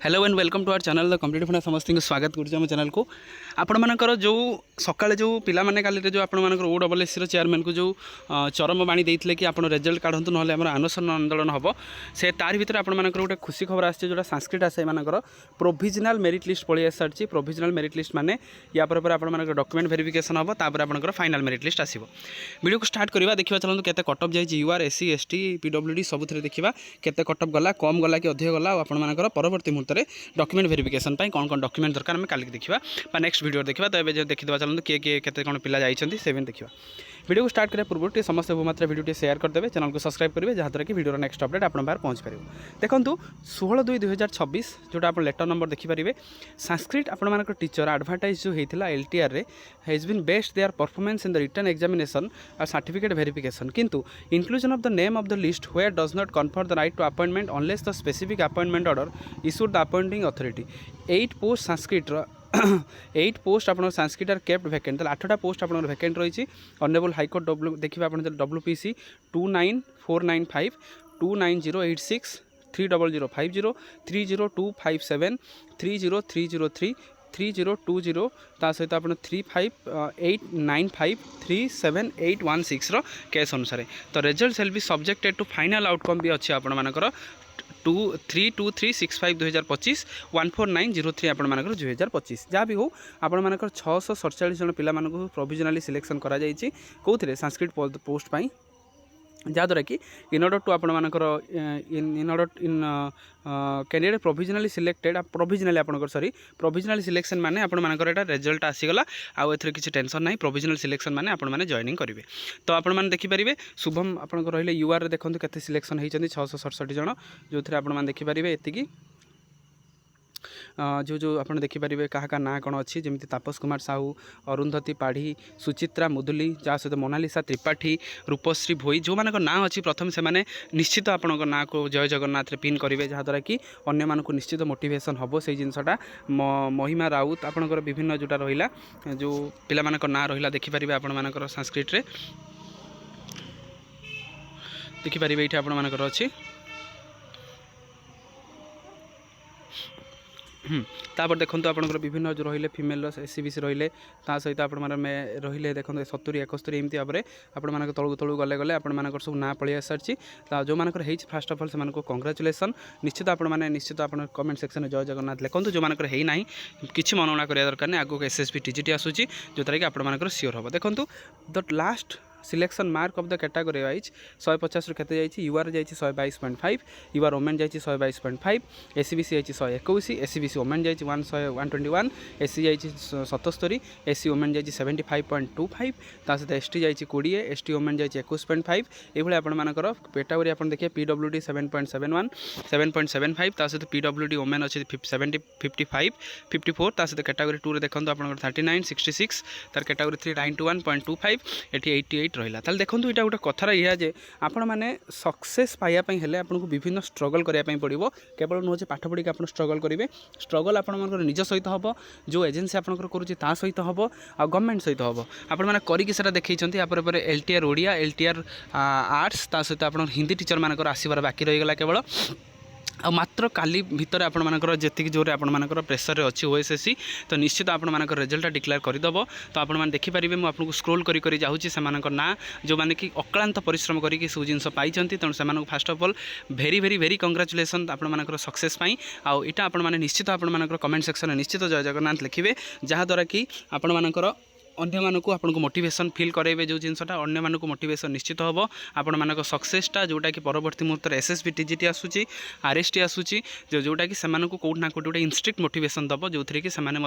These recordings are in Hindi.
Hello and welcome to our channel the complete funda समस्त स्वागत करुँ चैनल को आपंकर जो सका जो पाने काली जो आपर ओडब्ल्यूएससी चेयरमैन को जो चरम बाणी देते कि आप रिजल्ट काढ़ु ना आम अनशन आंदोलन हम से तार भर आपर गोटे खुशी खबर आसे जो संस्कृत आसे एमर प्रोविजनाल मेरिट लिस्ट पलि सारी प्रोविजनाल मेरिट लिस्ट माने या पर डॉक्यूमेंट वेरिफिकेशन हम तापर आपंकर फाइनाल मेरिट लिस्ट आसो वीडियो को स्टार्ट करवा देखा चलते केते कटअप जाइए यूआर एससी एसटी पीडब्ल्यूडी सब देखा केते कटअप गला कम गला कि अधिक गला आपर परवर्ती मुहूर्त डॉक्यूमेंट वेरिफिकेशन कौन कौन डॉक्यूमेंट दरकार आम काली देखा नेक्स्ट वीडियो देखा तो ये देखा चलते किए किए केते कौन पिला जाइछन्ति से देखा वीडियो को स्टार्ट करिया पूर्व समस्त बहुमात्रा वीडियो शेयर करदे चैनल को सब्सक्राइब करेंगे जहाँद्वारा कि वीडियो नेक्स्ट अपडेट आप पहुँच पार देखो 16/2/2026 जोटा आप लेटर नंबर देखिपारे संस्कृत आपण टीचर एडवर्टाइज जो होता LTR ray has been best their performance in the written examination और सर्टिफिकेट वेरिफिकेशन किंतु inclusion of the name of the list where does not confer the right to appointment unless the specific appointment order issued the appointing authority 8 post Sanskrit 8 post आप संस्कृत आर केप्ट वैकेंट 8टा पोस्ट आप वैकेंट रही ऑनरेबल हाईकोर्ट देखिए आप WPC 29495 29086 30050 30257 30303 3020 ता सहित आप 35895 37816 केस अनुसार तो result shall be subjected to final outcome भी अच्छी आपर 32365/2025 14903 आपर 2025 जहाँ भी हो आपर 647 जन पिला प्रोविजनाली सिलेक्शन करा जाइछि कौन संस्कृत पोस्ट पाई जहाँद्वारा कि इन ऑर्डर टू आपर in order in candidate provisionally selected provisionally आप सॉरी प्रोविजनाली सिलेक्शन माने आपर एटा रिजल्ट आसीगला आउ एथरे किसी टेंशन ना प्रोविजनाल सिलेक्शन माने आपण माने जॉइनिंग करेंगे तो आपण माने देखिपारे शुभम आपन रहिले यूआर रे देखंतु केते सिलेक्शन होइछन्ति 667 जन जो थे आपण माने देखिपारे एतिकी जो जो आप देखिपारे क्या ना कौन अच्छी जमी तापस कुमार साहू अरुंधति पाढ़ी सुचित्रा मुदुली जहाँ सहित मोनालिसा त्रिपाठी रूपश्री भोई जो मान ना अच्छी प्रथम से माने निश्चित आपण ना को जय जगन्नाथ रे पिन करेंगे जहाँद्वारा कि अन्य मानक निश्चित मोटिवेशन हम से जिनसा महिमा राउत आपंकर विभिन्न जोटा रहा जो पिला ना रहा देखिपारे आपण संस्कृत रे देखिपारे ये आपण अच्छी तापर देखो आप विभिन्न जो रही फिमेल एससीबीसी रही सहित आप रही देखो 70 71 एमती भाव में आपण तलू तलू गले गले आप सब ना पलि सारी जो मानकर फास्ट अफ ऑल से कंग्राचुलेसन निश्चित निश्चित कमेंट सेक्शन में जय जगन्नाथ लिखुँ जो मानकर है ना किसी मनोना करा दरकार नहीं आगक एसएसबी टीजीटी आसूची जोद्वारा कि आपर सियोर हम देखो the last selection mark of the category wise 150 केते जाइए यूआर जाइए 122.5 यूआर ओमेन जाइए 122.5 एससीबीसी जाइए 121 एससीबीसी ओमेन जाइए 121 एससी जाइए 77 एससी ओमेन जाइए 75.25 ता सहित एसटी जाइए 20 एसटी ओमेन जाइए 21.5 ये आपर कैटेगरी आप देखिए पीडब्ल्यूडी 7.71 7.75 ता सहित पीडब्ल्यूडी ओमेन अच्छे 70 55 54 ता सहित कैटेगरी 2 देखो आप 39 66 तार कैटेगरी 3 91.25 एटी 88 रहा ताल देखो यहाँ गोटे कथार यह जे आपण मैंने सक्सेस पाइबापी हेले आपको विभिन्न स्ट्रगल करने पड़ो केवल नुह पाठ पढ़ी आप स्ट्रगल करेंगे स्ट्रगल आप निज सहित हम जो एजेन्सी आपंकर करुँचा सहित हम आ गवर्नमेंट सहित हम आपने करा देखते यहाँ एलटीआर ओडिया एलटीआर आर्ट्स ता सहित आप हिंदी टीचर मानकर आसबार बाकी रहीगला केवल आ मात्र काली भितर आपर जी जोर आपर प्रेसर अच्छी ओएसएससी तो निश्चित आपर रिजल्ट डिक्लेयर करदेव तो आपने देखिपारे मुझे स्क्रोल करी जाऊँगी से ना जो मैंने कि अक्लांत परिश्रम करके सब जिन पाई तेणु से first of all very very very congratulation आपर सक्सेस आउ यहाँ आपने निश्चित आपर कमेंट सेक्शन में निश्चित जय जगन्नाथ लिखे जहाँद्वारा कि आपर अन्य मानक आपको मोटिवेशन फील कराइबे जो जिनसा अन्य मानक मोटिवेशन निश्चित हम आपण मानक सक्सेसटा जोटा कि परवर्ती मुहूर्त एसएसबी टीजीटी आसूची आरएसटी आसूची जोटा कि सेमानकु कोट ना कोट गोटे इंस्ट्रिक्ट मोटिवेशन दब जो थी कि सेमाने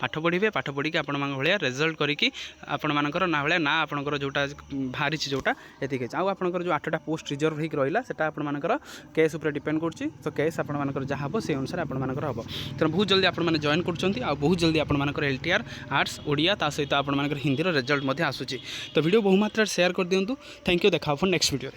पाठ पढ़े पाठ पढ़ी आपण भाया रिजल्ट करके आपण मानकर ना भाया ना आपंकर जोटा बाहरी जोटा एतिक आउ आपंकर जो 8टा पोस्ट रिजर्व होकर रहा है आपण मानकर केस उपर डिपेंड कर तो केस आपण मानकर जहाँ हम से अनुसार आपण मानकर हम तेनाली बहुत जल्दी आपने जॉइन कर बहुत जल्दी आपण मानकर एलटीआर आर्ट्स ओडिया ता सहित आपण हिंदी रिजल्ट आसूची तो वीडियो बहुमात्रा शेयर कर दिंतु थैंक यू देखा नेक्स्ट वीडियो।